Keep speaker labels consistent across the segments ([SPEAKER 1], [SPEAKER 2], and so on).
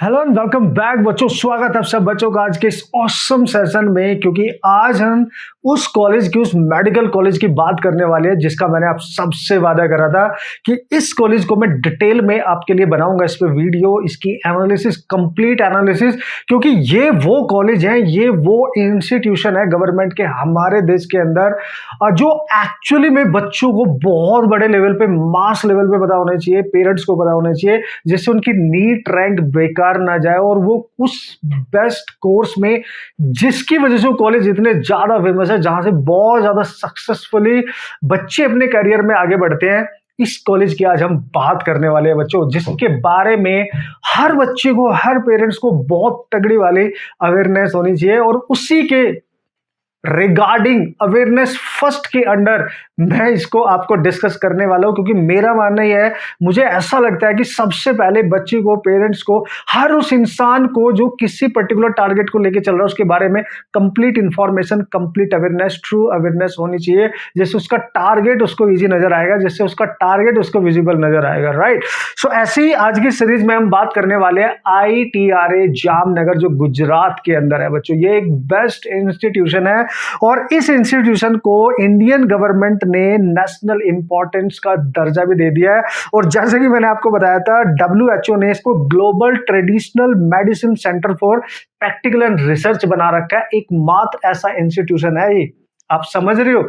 [SPEAKER 1] Hello and welcome back बच्चों। स्वागत है आप सब बच्चों का आज के इस ऑसम सेशन में, क्योंकि आज हम उस कॉलेज की, उस मेडिकल कॉलेज की बात करने वाले हैं जिसका मैंने आप सबसे वादा करा था कि इस कॉलेज को मैं डिटेल में आपके लिए बनाऊंगा इस पे वीडियो, इसकी एनालिसिस, कंप्लीट एनालिसिस, क्योंकि ये वो कॉलेज है, ये वो इंस्टीट्यूशन है गवर्नमेंट के हमारे देश के अंदर जो एक्चुअली में बच्चों को बहुत बड़े लेवल पे, मास लेवल पे पता होना चाहिए, पेरेंट्स को पता होना चाहिए, जिससे उनकी नीट रैंक बेकार ना जाए और वो उस बेस्ट कोर्स में, जिसकी वजह से वो कॉलेज इतने ज्यादा फेमस है, जहां से बहुत ज्यादा सक्सेसफुली बच्चे अपने करियर में आगे बढ़ते हैं, इस कॉलेज की आज हम बात करने वाले हैं बच्चों, जिसके बारे में हर बच्चे को, हर पेरेंट्स को बहुत तगड़ी वाली अवेयरनेस होनी चाहिए। और उसी के रिगार्डिंग अवेयरनेस फर्स्ट के अंडर मैं इसको आपको डिस्कस करने वाला हूं, क्योंकि मेरा मानना यह है, मुझे ऐसा लगता है कि सबसे पहले बच्चे को, पेरेंट्स को, हर उस इंसान को जो किसी पर्टिकुलर टारगेट को लेके चल रहा है, उसके बारे में complete information, complete awareness, true awareness होनी चाहिए, जिससे उसका टारगेट उसको इजी नजर आएगा, जिससे उसका टारगेट उसको विजिबल नजर आएगा। राइट। सो ऐसी ही आज की सीरीज में हम बात करने वाले हैं ITRA जामनगर, जो गुजरात के अंदर है बच्चों। ये एक बेस्ट इंस्टीट्यूशन है और इस इंस्टीट्यूशन को इंडियन गवर्नमेंट ने नेशनल इंपॉर्टेंस का दर्जा भी दे दिया है। और जैसे कि मैंने आपको बताया था, WHO ने इसको global traditional medicine centre for practical and research बना रखा है। एकमात्र ऐसा इंस्टीट्यूशन है ये, आप समझ रहे हो,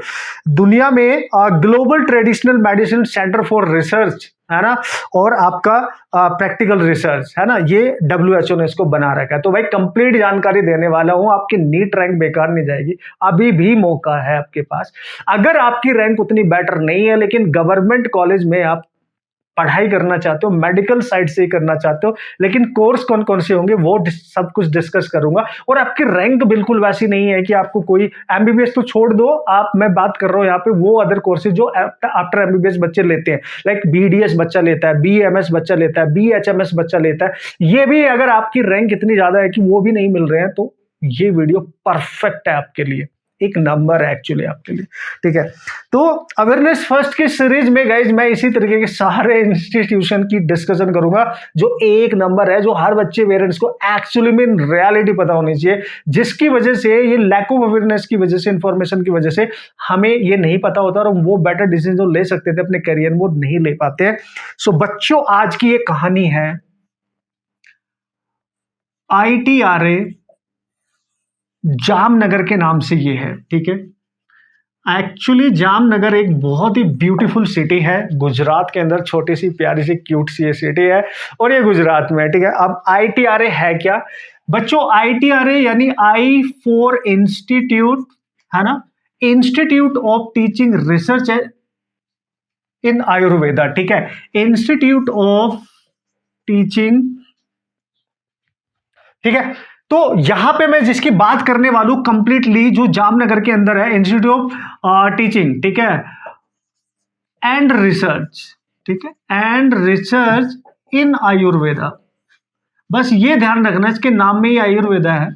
[SPEAKER 1] दुनिया में global traditional medicine centre for research है ना, और आपका प्रैक्टिकल रिसर्च है ना, ये WHO ने इसको बना रखा है। तो भाई कंप्लीट जानकारी देने वाला हूं, आपकी नीट रैंक बेकार नहीं जाएगी, अभी भी मौका है आपके पास। अगर आपकी रैंक उतनी बेटर नहीं है, लेकिन गवर्नमेंट कॉलेज में आप पढ़ाई करना चाहते हो, मेडिकल साइड से ही करना चाहते हो, लेकिन कोर्स कौन कौन से होंगे वो सब कुछ डिस्कस करूंगा। और आपकी रैंक बिल्कुल वैसी नहीं है कि आपको कोई MBBS तो छोड़ दो, आप, मैं बात कर रहा हूं यहाँ पे वो अदर कोर्सेज जो आफ्टर MBBS बच्चे लेते हैं, लाइक BDS बच्चा लेता है, BMS बच्चा लेता है, BHMS बच्चा लेता है। ये भी अगर आपकी रैंक इतनी ज्यादा है कि वो भी नहीं मिल रहे हैं, तो ये वीडियो परफेक्ट है आपके लिए, एक नंबर है एक्चुअली आपके लिए। ठीक है, तो अवेयरनेस फर्स्ट की सीरीज में गाइज मैं इसी तरीके के सारे इंस्टीट्यूशन की डिस्कशन करूंगा जो एक नंबर है, जो हर बच्चे, पेरेंट्स को एक्चुअली में रियलिटी पता होनी चाहिए, जिसकी वजह से, ये लैक ऑफ अवेयरनेस की वजह से, इंफॉर्मेशन की वजह से हमें ये नहीं पता होता और वो बेटर डिसीजन जो ले सकते थे अपने करियर में, वो नहीं ले पाते हैं। सो बच्चों, आज की ये कहानी है ITRA जामनगर के नाम से ये है। ठीक है, एक्चुअली जामनगर एक बहुत ही ब्यूटीफुल सिटी है गुजरात के अंदर, छोटी सी प्यारी सी क्यूट सी ये सिटी है और ये गुजरात में है। ठीक है, अब ITRA है क्या बच्चों? ITRA यानी I फॉर इंस्टीट्यूट, है ना, इंस्टीट्यूट ऑफ टीचिंग रिसर्च इन आयुर्वेदा। ठीक है, इंस्टीट्यूट ऑफ टीचिंग। ठीक है, तो यहां पे मैं जिसकी बात करने वालू कंप्लीटली, जो जामनगर के अंदर है, इंस्टीट्यूट ऑफ टीचिंग, ठीक है, एंड रिसर्च, ठीक है, एंड रिसर्च इन आयुर्वेदा। बस ये ध्यान रखना, इसके नाम में ही आयुर्वेदा है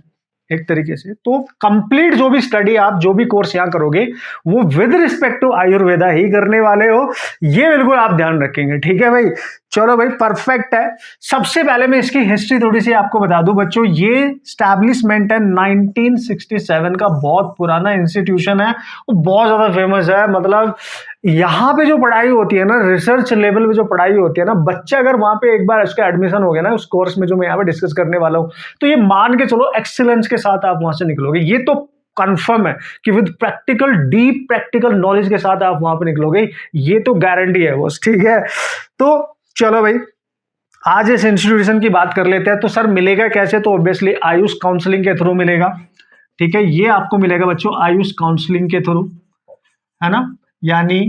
[SPEAKER 1] एक तरीके से। तो कंप्लीट जो भी स्टडी, आप जो भी कोर्स यहां करोगे, वो विद रिस्पेक्ट टू आयुर्वेदा ही करने वाले हो, ये बिल्कुल आप ध्यान रखेंगे। ठीक है भाई, चलो भाई, परफेक्ट है। सबसे पहले मैं इसकी हिस्ट्री थोड़ी सी आपको बता दूं बच्चों। ये स्टैब्लिशमेंट है 1967 का, बहुत पुराना इंस्टीट्यूशन है, बहुत ज्यादा फेमस है। मतलब यहाँ पे जो पढ़ाई होती है ना, रिसर्च लेवल पे जो पढ़ाई होती है ना, बच्चा अगर वहां पे एक बार उसका एडमिशन हो गया ना उस कोर्स में जो मैं यहाँ पे डिस्कस करने वाला हूँ, तो ये मान के चलो एक्सीलेंस के साथ आप वहां से निकलोगे। ये तो कंफर्म है कि with practical, deep practical knowledge के साथ आप वहां पे निकलोगे, ये तो गारंटी है बस। ठीक है, तो चलो भाई, आज इस इंस्टीट्यूशन की बात कर लेते हैं। तो सर मिलेगा कैसे? तो ऑब्वियसली आयुष काउंसलिंग के थ्रू मिलेगा। ठीक है, ये आपको मिलेगा बच्चों आयुष काउंसलिंग के थ्रू, है ना, यानी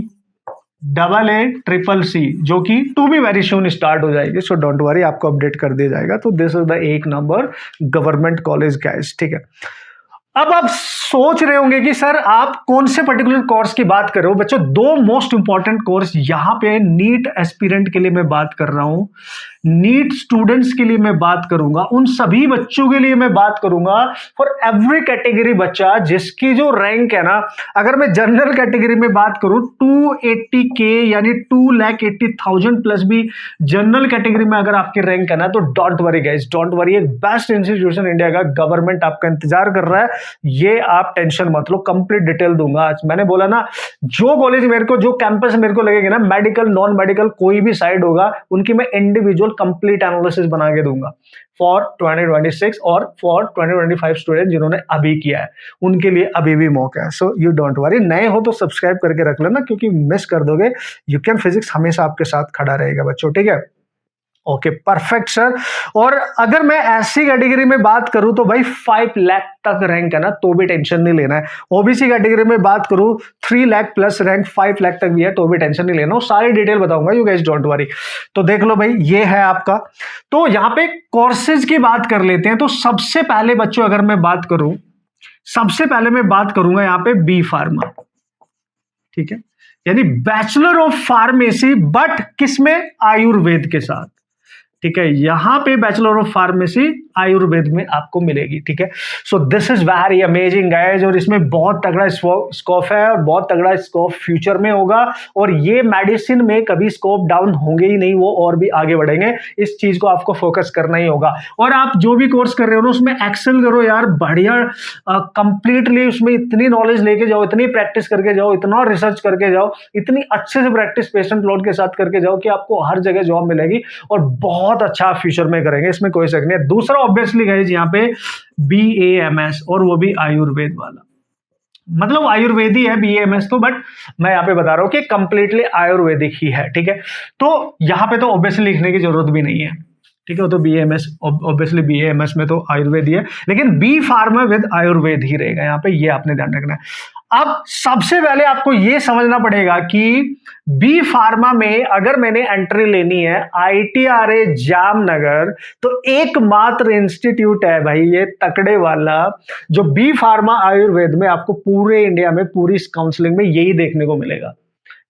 [SPEAKER 1] AACCC, जो कि to be very soon start हो जाएगी। सो डोंट वरी, आपको अपडेट कर दिया जाएगा। तो दिस इज द एक नंबर गवर्नमेंट कॉलेज गाइस। ठीक है, अब आप सोच रहे होंगे कि सर आप कौन से पर्टिकुलर कोर्स की बात कर रहे हो। बच्चों, दो मोस्ट इंपॉर्टेंट कोर्स यहां पे नीट एस्पिरेंट के लिए मैं बात कर रहा हूं, नीट स्टूडेंट्स के लिए मैं बात करूंगा, उन सभी बच्चों के लिए मैं बात करूंगा, फॉर एवरी कैटेगरी बच्चा जिसकी जो रैंक है ना, अगर मैं जनरल कैटेगरी में बात करूं 280K यानी 2,80,000 प्लस भी जनरल कैटेगरी में अगर आपकी रैंक है ना, तो don't worry guys, don't worry, एक बेस्ट इंस्टीट्यूशन इंडिया का गवर्नमेंट आपका इंतजार कर रहा है, ये आप टेंशन मत लो, कंप्लीट डिटेल दूंगा। आज मैंने बोला ना, जो कॉलेज मेरे को, जो कैंपस मेरे को लगेगा ना, मेडिकल नॉन मेडिकल कोई भी साइड होगा, उनकी मैं इंडिविजुअल कंप्लीट एनालिसिस बना के दूंगा फॉर 2026 और फॉर 2025 स्टूडेंट जिन्होंने अभी किया है, उनके लिए अभी भी मौका है। सो यू डोंट वरी, नए हो तो सब्सक्राइब करके रख लेना, क्योंकि मिस कर दोगे। यू कैन फिजिक्स हमेशा आपके साथ खड़ा रहेगा बच्चों, ठीक है। Okay, perfect sir. और अगर मैं ऐसी कैटेगरी में बात करूं तो भाई 5 लाख तक रैंक है ना, तो भी टेंशन नहीं लेना है। ओबीसी कैटेगरी में बात करूं 3 लाख प्लस रैंक 5 लाख तक भी है, तो भी टेंशन नहीं लेना, सारी डिटेल बताऊंगा, यू गाइस डोंट वरी। तो देख लो भाई, ये है आपका। तो यहां पे कोर्सेज की बात कर लेते हैं। तो सबसे पहले बच्चों अगर मैं बात करूं, सबसे पहले मैं बात करूंगा यहां पे बी फार्मा, ठीक है, यानी बैचलर ऑफ फार्मेसी, बट किसमें, आयुर्वेद के साथ, ठीक है। यहां पे बैचलर ऑफ फार्मेसी आयुर्वेद में आपको मिलेगी, ठीक है। So this is very amazing guys, और इसमें बहुत तगड़ा स्कोप है और बहुत तगड़ा स्कोप फ्यूचर में होगा, और ये मेडिसिन में कभी स्कोप डाउन होंगे ही नहीं, वो और भी आगे बढ़ेंगे। इस चीज को आपको फोकस करना ही होगा, और आप जो भी कोर्स कर रहे हो ना, उसमें एक्सेल करो यार, बढ़िया कंप्लीटली उसमें इतनी नॉलेज लेके जाओ, इतनी प्रैक्टिस करके जाओ, इतना रिसर्च करके जाओ, इतनी अच्छे से प्रैक्टिस पेशेंट लोड के साथ करके जाओ कि आपको हर जगह जॉब मिलेगी, और बहुत अच्छा फ्यूचर में करेंगे, इसमें कोई शक नहीं है। दूसरा ऑब्वियसली गाइस यहाँ पे BAMS, और वो भी आयुर्वेद वाला, मतलब आयुर्वेदी है BAMS तो, बट मैं यहाँ पे बता रहा हूँ कि कंप्लीटली आयुर्वेदिक ही है, ठीक है। तो यहाँ पे तो ऑब्वियसली लिखने की जरूरत भी नहीं है, ठीक है। वो तो BAMS, ऑब्वियसली BAMS में तो आयुर्वेद ही है, लेकिन बी फार्मा विद आयुर्वेद ही रहेगा यहाँ पे, ये आपने ध्यान रखना है। अब सबसे पहले आपको ये समझना पड़ेगा कि बी फार्मा में अगर मैंने एंट्री लेनी है ITRA जामनगर, तो एकमात्र इंस्टीट्यूट है भाई ये तकड़े वाला, जो बी फार्मा आयुर्वेद में आपको पूरे इंडिया में पूरी काउंसलिंग में यही देखने को मिलेगा,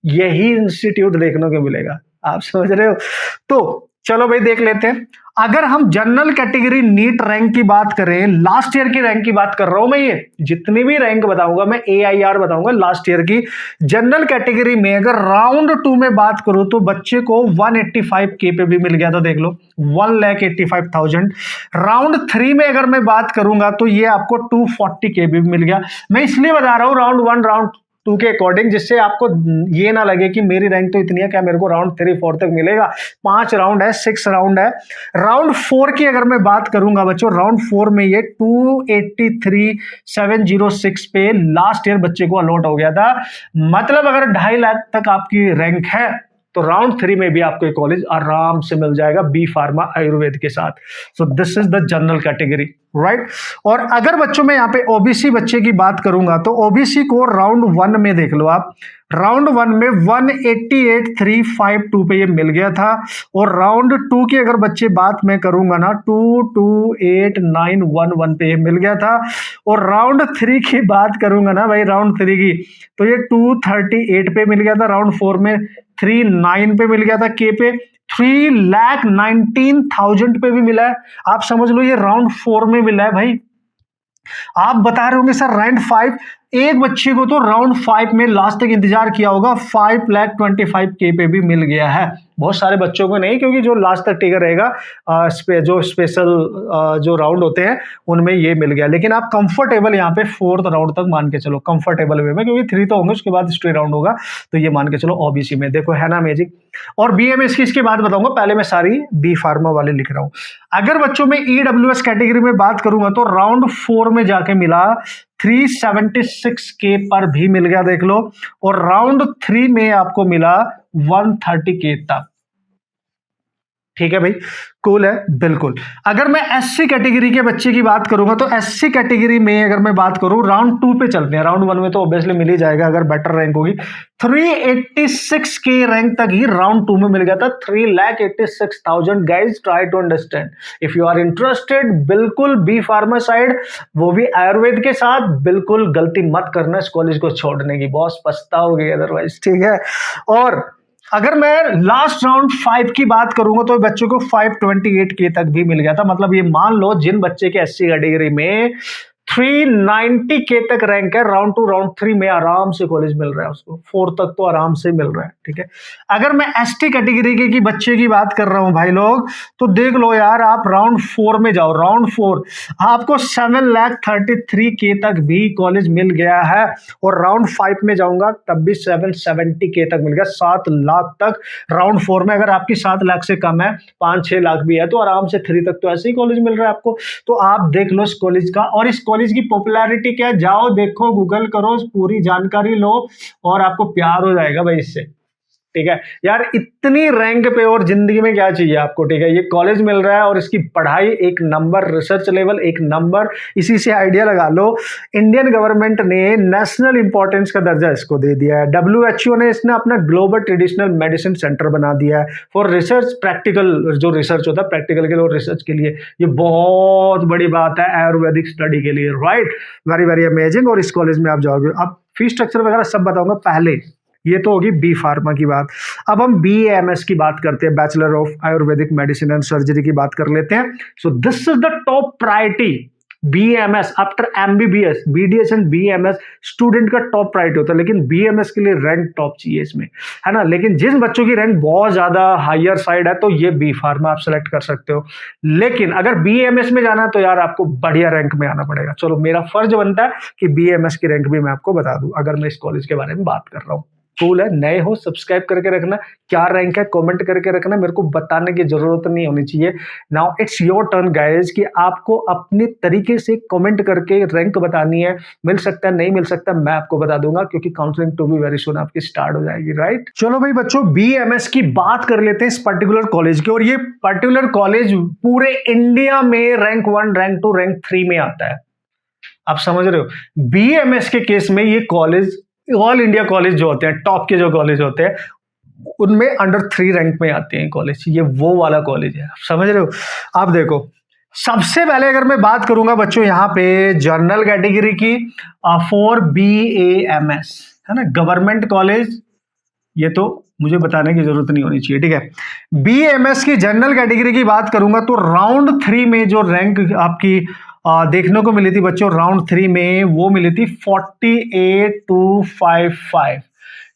[SPEAKER 1] यही इंस्टीट्यूट देखने को मिलेगा, आप समझ रहे हो। तो चलो भाई देख लेते हैं। अगर हम जनरल कैटेगरी नीट रैंक की बात करें, लास्ट ईयर की रैंक की बात कर रहा हूं मैं, ये जितनी भी रैंक बताऊंगा मैं AIR बताऊंगा लास्ट ईयर की। जनरल कैटेगरी में अगर राउंड 2 में बात करूं तो बच्चे को 185K पे भी मिल गया था, देख लो 1,85,000। राउंड 3 में अगर मैं बात करूंगा तो ये आपको 240K भी मिल गया। मैं इसलिए बता रहा हूं राउंड 1 राउंड 2 के अकॉर्डिंग, जिससे आपको ये ना लगे कि मेरी रैंक तो इतनी है, क्या मेरे को राउंड 3 4 तक मिलेगा। 5 राउंड है, 6 राउंड है। राउंड 4 की अगर मैं बात करूंगा बच्चों, राउंड 4 में ये 283,706 पे लास्ट ईयर बच्चे को अलॉट हो गया था। मतलब अगर 2.5 लाख तक आपकी रैंक है तो राउंड 3 में भी आपको कॉलेज आराम से मिल जाएगा बी फार्मा आयुर्वेद के साथ। So this is the general category, right. और अगर बच्चों में यहाँ पे ओबीसी बच्चे की बात करूंगा तो ओबीसी को राउंड 1 में देख लो आप, राउंड 1 में 188,352 पे ये मिल गया था। और राउंड 2 की अगर बच्चे बात मैं करूंगा ना, 228,911 पे ये मिल गया था। और राउंड 3 की बात करूंगा ना भाई, राउंड 3 की, तो ये 238 पे मिल गया था। राउंड 4 में 39 पे मिल गया था के पे, 3,19,000 पे भी मिला है। आप समझ लो ये राउंड 4 में मिला है भाई। आप बता रहे होंगे सर राउंड 5, एक बच्चे को तो राउंड 5 में लास्ट तक इंतजार किया होगा, 5,25,000 पे भी मिल गया है। बहुत सारे बच्चों को नहीं, क्योंकि जो लास्ट तक टिकर रहेगा, जो स्पेशल जो राउंड होते हैं उनमें ये मिल गया। लेकिन आप कंफर्टेबल यहाँ पे 4th राउंड तक मान के चलो, कंफर्टेबल वे में, क्योंकि 3 तो होंगे उसके बाद स्ट्रेट राउंड होगा, तो ये मान के चलो ओबीसी में। देखो है ना मैजिक। और BAMS की इसके बाद बताऊंगा, पहले मैं सारी बी फार्मा वाले लिख रहा हूं। अगर बच्चों में EWS कैटेगरी में बात करूंगा तो राउंड 4 में जाके मिला 376K पर भी मिल गया, देख लो। और राउंड 3 में आपको मिला 130K तक, ठीक है भाई, कूल है बिल्कुल। अगर मैं एससी कैटेगरी के बच्चे की बात करूंगा तो एससी कैटेगरी में अगर मैं बात करूं, राउंड 2 पे चलते हैं। राउंड 1 में तो ऑब्वियसली मिल ही जाएगा अगर बेटर रैंक होगी। 386 के रैंक तक ही राउंड 2 में मिल गया था। 3,86,000 guys, try to understand if you are interested. बिल्कुल बी फार्मा साइड, वो भी आयुर्वेद के साथ। बिल्कुल गलती मत करना इस कॉलेज को छोड़ने की, बॉस पछताओगे अदरवाइज, ठीक है। और अगर मैं लास्ट राउंड 5 की बात करूंगा तो बच्चों को 528 के तक भी मिल गया था। मतलब ये मान लो जिन बच्चे के एससी कैटेगरी में 390 के तक रैंक है, राउंड 2 राउंड 3 में आराम से कॉलेज मिल रहा है उसको। 4 तक तो आराम से मिल रहा है, ठीक है। अगर मैं एसटी कैटेगरी के बच्चे की बात कर रहा हूं भाई लोग, तो देख लो यार, आप राउंड 4 में जाओ। राउंड 4 आपको 7,33 के तक भी कॉलेज मिल गया है। और राउंड 5 में जाऊंगा तब भी 770 के तक मिल गया, 7 लाख तक राउंड 4 में। अगर आपकी 7 लाख से कम है, 5-6 लाख भी है, तो आराम से 3 तक तो ऐसे ही कॉलेज मिल रहा है आपको। तो आप देख लो इस कॉलेज का, और इस कॉलेज की पॉपुलैरिटी क्या है, जाओ देखो, गूगल करो, पूरी जानकारी लो और आपको प्यार हो जाएगा भाई इससे, ठीक है यार। इतनी रैंक पे और जिंदगी में क्या चाहिए आपको, ठीक है। ये कॉलेज मिल रहा है और इसकी पढ़ाई एक नंबर, रिसर्च लेवल एक नंबर। इसी से आइडिया लगा लो, इंडियन गवर्नमेंट ने नेशनल इंपॉर्टेंस का दर्जा इसको दे दिया है। WHO ने इसने अपना ग्लोबल ट्रेडिशनल मेडिसिन सेंटर बना दिया है फॉर रिसर्च, प्रैक्टिकल जो रिसर्च होता है प्रैक्टिकल के लिए और रिसर्च के लिए। ये बहुत बड़ी बात है आयुर्वेदिक स्टडी के लिए, राइट। Very very amazing. और इस कॉलेज में आप जाओगे, अब फीस स्ट्रक्चर वगैरह सब बताऊंगा। पहले ये तो होगी बी फार्मा की बात। अब हम BAMS की बात करते हैं, bachelor of Ayurvedic medicine and surgery की बात कर लेते हैं। So this is the top priority, BAMS after MBBS, BDS and BAMS student का टॉप प्रायोरिटी होता है। लेकिन BAMS के लिए रैंक टॉप चाहिए इसमें, है ना। लेकिन जिन बच्चों की रैंक बहुत ज्यादा हायर साइड है तो ये बी फार्मा आप सेलेक्ट कर सकते हो। लेकिन अगर BAMS में जाना है तो यार आपको बढ़िया रैंक में आना पड़ेगा। चलो, मेरा फर्ज बनता है कि BAMS की रैंक भी मैं आपको बता दूं अगर मैं इस कॉलेज के बारे में बात कर रहा हूँ। कूल है, नए हो सब्सक्राइब करके रखना, क्या रैंक है कमेंट करके रखना, मेरे को बताने की जरूरत नहीं होनी चाहिए। Now it's your turn guys कि आपको अपने तरीके से कमेंट करके रैंक बतानी है। मिल सकता है, नहीं मिल सकता, मैं आपको बता दूंगा, क्योंकि counselling to be very soon आपकी स्टार्ट हो जाएगी, राइट। चलो भाई बच्चों, BAMS की बात कर लेते हैं इस पर्टिकुलर कॉलेज की। और ये पर्टिकुलर कॉलेज पूरे इंडिया में रैंक 1, रैंक 2, रैंक 3 में आता है। आप समझ रहे हो। BAMS के केस में ये कॉलेज ऑल इंडिया कॉलेज जो होते हैं, टॉप के जो कॉलेज होते हैं, उनमें अंडर 3 रैंक में आते हैं कॉलेज। ये वो वाला कॉलेज है, समझ रहे हो। आप देखो, सबसे पहले अगर मैं बात करूंगा बच्चों यहाँ पे जनरल कैटेगरी की, फॉर BAMS, है ना, गवर्नमेंट कॉलेज, ये तो मुझे बताने की जरूरत नहीं होनी चाहिए, ठीक है। BAMS की जनरल कैटेगरी की बात करूंगा तो राउंड 3 में जो रैंक आपकी देखने को मिली थी बच्चों, राउंड 3 में वो मिली थी 48,255।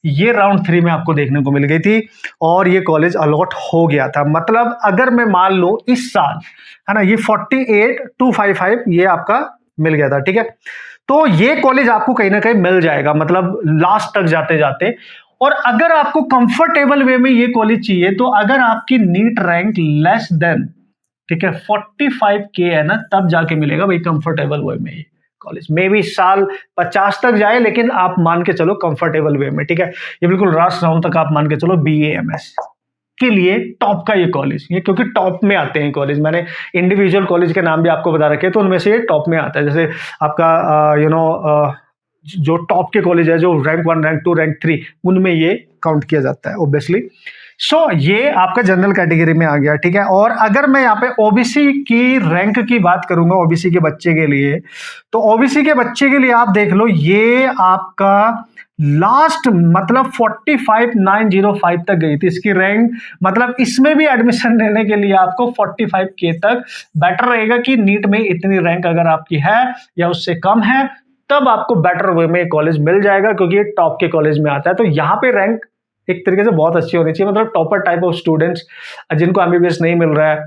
[SPEAKER 1] ये राउंड 3 में आपको देखने को मिल गई थी और ये कॉलेज अलॉट हो गया था। मतलब अगर मैं मान लो इस साल, है ना, ये 48,255 ये आपका मिल गया था, ठीक है। तो ये कॉलेज आपको कहीं ना कहीं मिल जाएगा, मतलब लास्ट तक जाते जाते। और अगर आपको कंफर्टेबल वे में ये कॉलेज चाहिए तो अगर आपकी नीट रैंक लेस देन, ठीक है, 45K है ना, तब जाके मिलेगा भाई कंफर्टेबल वे में ये कॉलेज। मे भी साल 50 तक जाए, लेकिन आप मान के चलो कंफर्टेबल वे में, ठीक है। ये बिल्कुल लास्ट राउंड तक आप मान के चलो BAMS के लिए टॉप का ये कॉलेज, ये क्योंकि टॉप में आते हैं कॉलेज। मैंने इंडिविजुअल कॉलेज के नाम भी आपको बता रखे हैं, तो उनमें से ये टॉप में आता है। जैसे आपका जो टॉप के कॉलेज है, जो रैंक 1, रैंक 2, रैंक 3, उनमें ये काउंट किया जाता है ऑब्वियसली। सो ये आपका जनरल कैटेगरी में आ गया, ठीक है। और अगर मैं यहाँ पे OBC की रैंक की बात करूंगा, OBC के बच्चे के लिए, तो OBC के बच्चे के लिए आप देख लो, ये आपका लास्ट मतलब 45,905 तक गई थी इसकी रैंक। मतलब इसमें भी एडमिशन लेने के लिए आपको 45K तक बेटर रहेगा कि नीट में इतनी रैंक अगर आपकी है या उससे कम है, तब आपको बेटर वे में कॉलेज मिल जाएगा, क्योंकि ये टॉप के कॉलेज में आता है। तो यहाँ पे रैंक एक तरीके से बहुत अच्छी होनी चाहिए, मतलब टॉपर टाइप ऑफ स्टूडेंट्स जिनको MBBS नहीं मिल रहा है,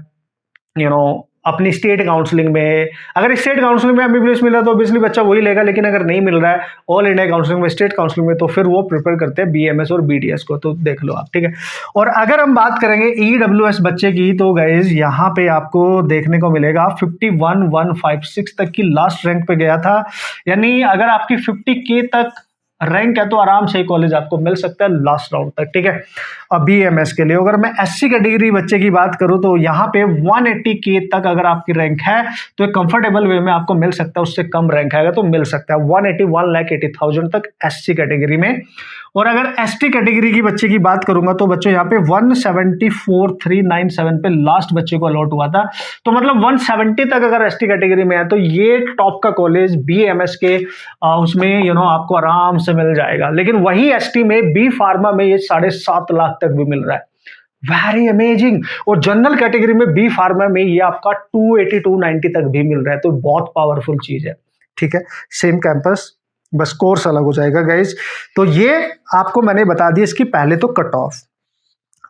[SPEAKER 1] अपनी स्टेट काउंसलिंग में। अगर स्टेट काउंसलिंग में MBBS मिल रहा है तो ऑब्वियसली बच्चा वही लेगा, लेकिन अगर नहीं मिल रहा है ऑल इंडिया काउंसलिंग में, स्टेट काउंसलिंग में, तो फिर वो प्रिपेयर करते हैं BAMS और BDS को। तो देख लो आप, ठीक है। और अगर हम बात करेंगे EWS बच्चे की, तो गाइज यहाँ पे आपको देखने को मिलेगा 51,156 तक की लास्ट रैंक पे गया था। यानी अगर आपकी 50K तक रैंक है तो आराम से कॉलेज आपको मिल सकता है लास्ट राउंड तक, ठीक है। अब BAMS के लिए अगर मैं SC कैटेगरी बच्चे की बात करूं तो यहाँ पे 180K तक अगर आपकी रैंक है तो एक कंफर्टेबल वे में आपको मिल सकता है, उससे कम रैंक आएगा तो मिल सकता है 1,80,000 तक SC कैटेगरी में। और अगर ST कैटेगरी की बच्चे की बात करूंगा तो बच्चों यहाँ पे 174,397 पे लास्ट बच्चे को अलॉट हुआ था, तो मतलब 170 तक अगर ST कैटेगरी में है तो ये टॉप का कॉलेज BAMS के उसमें आपको आराम से मिल जाएगा। लेकिन वही ST में B फार्मा में ये 7.5 लाख तक भी मिल रहा है, वेरी अमेजिंग। और जनरल कैटेगरी में B फार्मा में ये आपका 280 290 तक भी मिल रहा है, तो बहुत पावरफुल चीज है, ठीक है। सेम कैंपस, बस कोर्स अलग हो जाएगा गाइज। तो ये आपको मैंने बता दिया इसकी पहले तो कट ऑफ।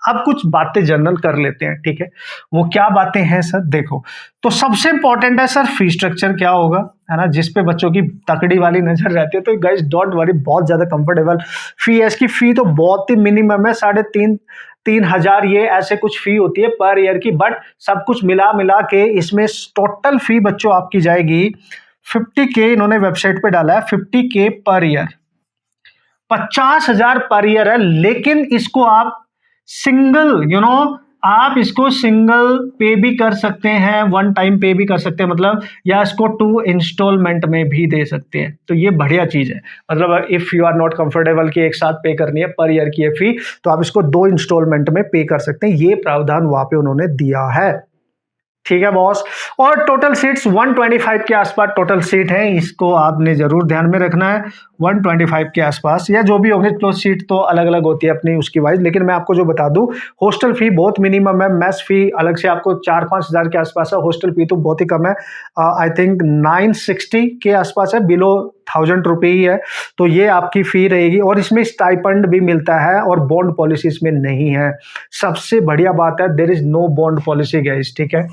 [SPEAKER 1] अब कुछ बातें जनरल कर लेते हैं, ठीक है। वो क्या बातें हैं सर, देखो तो सबसे इंपॉर्टेंट है सर फी स्ट्रक्चर क्या होगा, है ना, जिसपे बच्चों की तकड़ी वाली नजर रहती है। तो गाइज डोंट वरी, बहुत ज्यादा कंफर्टेबल फी है इसकी। फी तो बहुत ही मिनिमम है, 3,500 ये ऐसे कुछ फी होती है पर ईयर की, बट सब कुछ मिला मिला के इसमें टोटल फी बच्चों आपकी जाएगी 50K। इन्होंने वेबसाइट पे डाला है 50K per year, 50,000 per year है। लेकिन इसको आप सिंगल आप इसको सिंगल पे भी कर सकते हैं, वन टाइम पे भी कर सकते हैं मतलब, या इसको 2 इंस्टॉलमेंट में भी दे सकते हैं। तो ये बढ़िया चीज है, मतलब if you are not comfortable कि एक साथ पे करनी है पर ईयर की ये फी, तो आप इसको 2 इंस्टॉलमेंट में पे कर सकते हैं। ये प्रावधान वहां पे उन्होंने दिया है, ठीक है बॉस। और टोटल सीट्स 125 के आसपास टोटल सीट है, इसको आपने जरूर ध्यान में रखना है। 125 के आसपास या जो भी होंगे, तो सीट तो अलग अलग होती है अपनी उसकी वाइज। लेकिन मैं आपको जो बता दूं, हॉस्टल फी बहुत मिनिमम है, मेस फी अलग से आपको 4-5 हज़ार के आसपास है, हॉस्टल फी तो बहुत ही कम है, आई थिंक 960 के आसपास है, बिलो 1,000 रुपये ही है। तो ये आपकी फी रहेगी। और इसमें स्टाइपेंड भी मिलता है और बॉन्ड पॉलिसी इसमें नहीं है। सबसे बढ़िया बात है, there is no bond policy guys, ठीक है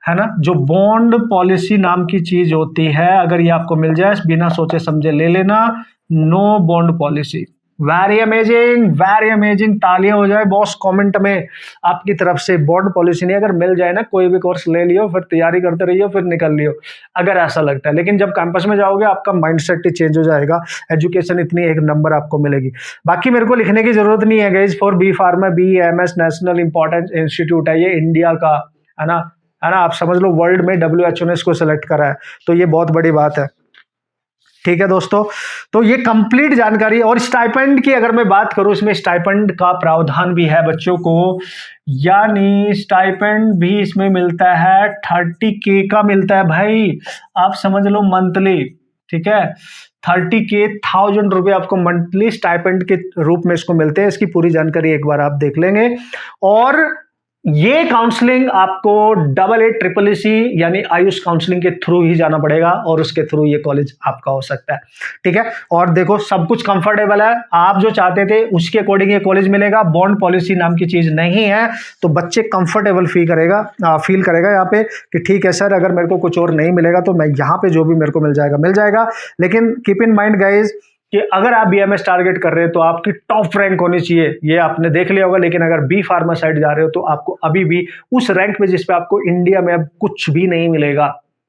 [SPEAKER 1] ना। जो बॉन्ड पॉलिसी नाम की चीज होती है, अगर ये आपको मिल जाए बिना सोचे समझे ले लेना, no bond policy. Very amazing, very amazing, तालियां हो जाए बॉस कमेंट में आपकी तरफ से। बॉन्ड पॉलिसी नहीं, अगर मिल जाए ना, कोई भी कोर्स ले लियो, फिर तैयारी करते रहियो, फिर निकल लियो, अगर ऐसा लगता है। लेकिन जब कैंपस में जाओगे आपका माइंडसेट ही चेंज हो जाएगा, एजुकेशन इतनी एक नंबर आपको मिलेगी। बाकी मेरे को लिखने की जरूरत नहीं है guys, for B pharma BAMS national importance institute है, ये इंडिया का है ना, आप समझ लो वर्ल्ड में WHO ने इसको सेलेक्ट करा है, तो ये बहुत बड़ी बात है, ठीक है दोस्तों। तो ये कंप्लीट जानकारी। और स्टाइपेंड की अगर मैं बात करूं, इसमें स्टाइपेंड का प्रावधान भी है बच्चों को, यानी स्टाइपेंड भी इसमें मिलता है 30K का मिलता है भाई, आप समझ लो मंथली, ठीक है। 30K 1,000 रुपये आपको मंथली स्टाइपेंड के रूप में इसको मिलते हैं। इसकी पूरी जानकारी एक बार आप देख लेंगे। और ये काउंसलिंग आपको AAEEC यानी आयुष काउंसलिंग के थ्रू ही जाना पड़ेगा, और उसके थ्रू ये कॉलेज आपका हो सकता है, ठीक है। और देखो सब कुछ कंफर्टेबल है, आप जो चाहते थे उसके अकॉर्डिंग ये कॉलेज मिलेगा। बॉन्ड पॉलिसी नाम की चीज नहीं है, तो बच्चे कंफर्टेबल फील करेगा यहाँ पे कि ठीक है सर, अगर मेरे को कुछ और नहीं मिलेगा तो मैं यहाँ पे जो भी मेरे को मिल जाएगा। लेकिन कीप इन माइंड गाइज कि अगर आप BAMS टारगेट कर रहे हो तो आपकी टॉप रैंक होनी चाहिए, ये आपने देख लिया होगा। लेकिन अगर B फार्मा साइड जा रहे हो तो आपको अभी भी उस रैंक पे जिस पे आपको इंडिया में अब कुछ भी नहीं मिलेगा,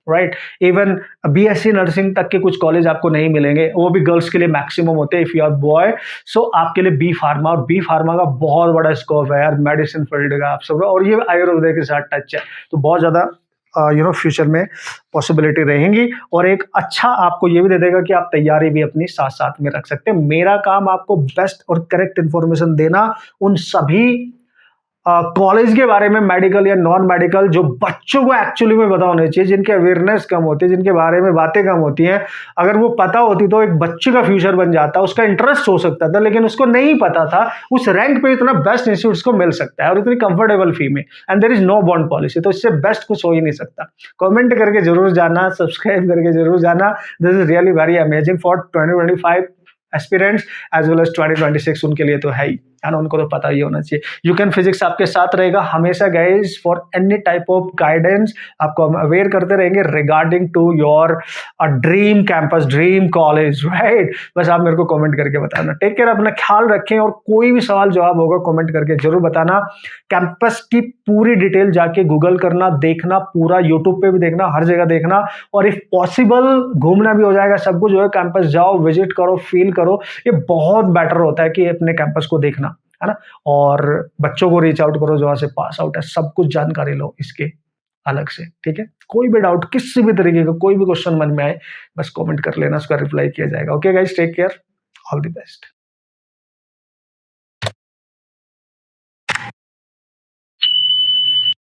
[SPEAKER 1] राइट। इवन BSc नर्सिंग तक के कुछ कॉलेज आपको नहीं मिलेंगे, वो भी गर्ल्स के लिए मैक्सिमम होते हैं इफ यू आर बॉय। सो आपके लिए B फार्मा, और B फार्मा का बहुत बड़ा स्कोप है यार, मेडिसिन फील्ड का आप सब, और ये आयुर्वेद के साथ टच है, तो बहुत ज्यादा फ्यूचर में पॉसिबिलिटी रहेंगी। और एक अच्छा आपको ये भी दे देगा कि आप तैयारी भी अपनी साथ साथ में रख सकते हैं। मेरा काम आपको बेस्ट और करेक्ट इंफॉर्मेशन देना उन सभी कॉलेज के बारे में, मेडिकल या नॉन मेडिकल, जो बच्चों को एक्चुअली में पता होना चाहिए, जिनके अवेयरनेस कम होती है, जिनके बारे में बातें कम होती हैं। अगर वो पता होती तो एक बच्चे का फ्यूचर बन जाता, उसका इंटरेस्ट हो सकता था, लेकिन उसको नहीं पता था उस रैंक पे इतना बेस्ट इंस्टीट्यूट को मिल सकता है और इतनी कंफर्टेबल फी में, and there is no bond policy. तो इससे बेस्ट कुछ हो ही नहीं सकता। कमेंट करके जरूर जाना, सब्सक्राइब करके जरूर जाना। This is really very amazing for 2025 aspirants as well as 2026 उनके लिए तो है ही। है ना, उनको तो पता ही होना चाहिए। यूकेन फिजिक्स आपके साथ रहेगा हमेशा guys, for any type of guidance आपको हम अवेयर करते रहेंगे regarding to your dream campus, dream college, right. बस आप मेरे को कमेंट करके बताना। टेक केयर, अपना ख्याल रखें, और कोई भी सवाल जवाब होगा कमेंट करके जरूर बताना। कैंपस की पूरी डिटेल जाके गूगल करना, देखना, पूरा यूट्यूब पे भी देखना, हर जगह देखना, और इफ पॉसिबल घूमना भी हो जाएगा, सब कुछ जो है कैंपस जाओ, विजिट करो, फील करो। ये बहुत बेटर होता है कि अपने कैंपस को देखना, है ना। और बच्चों को रीच आउट करो जो वहां से पास आउट है, सब कुछ जानकारी लो इसके अलग से, ठीक है। कोई भी डाउट, किसी भी तरीके का कोई भी क्वेश्चन मन में आए, बस कमेंट कर लेना, उसका रिप्लाई किया जाएगा। Okay guys, take care, all the best.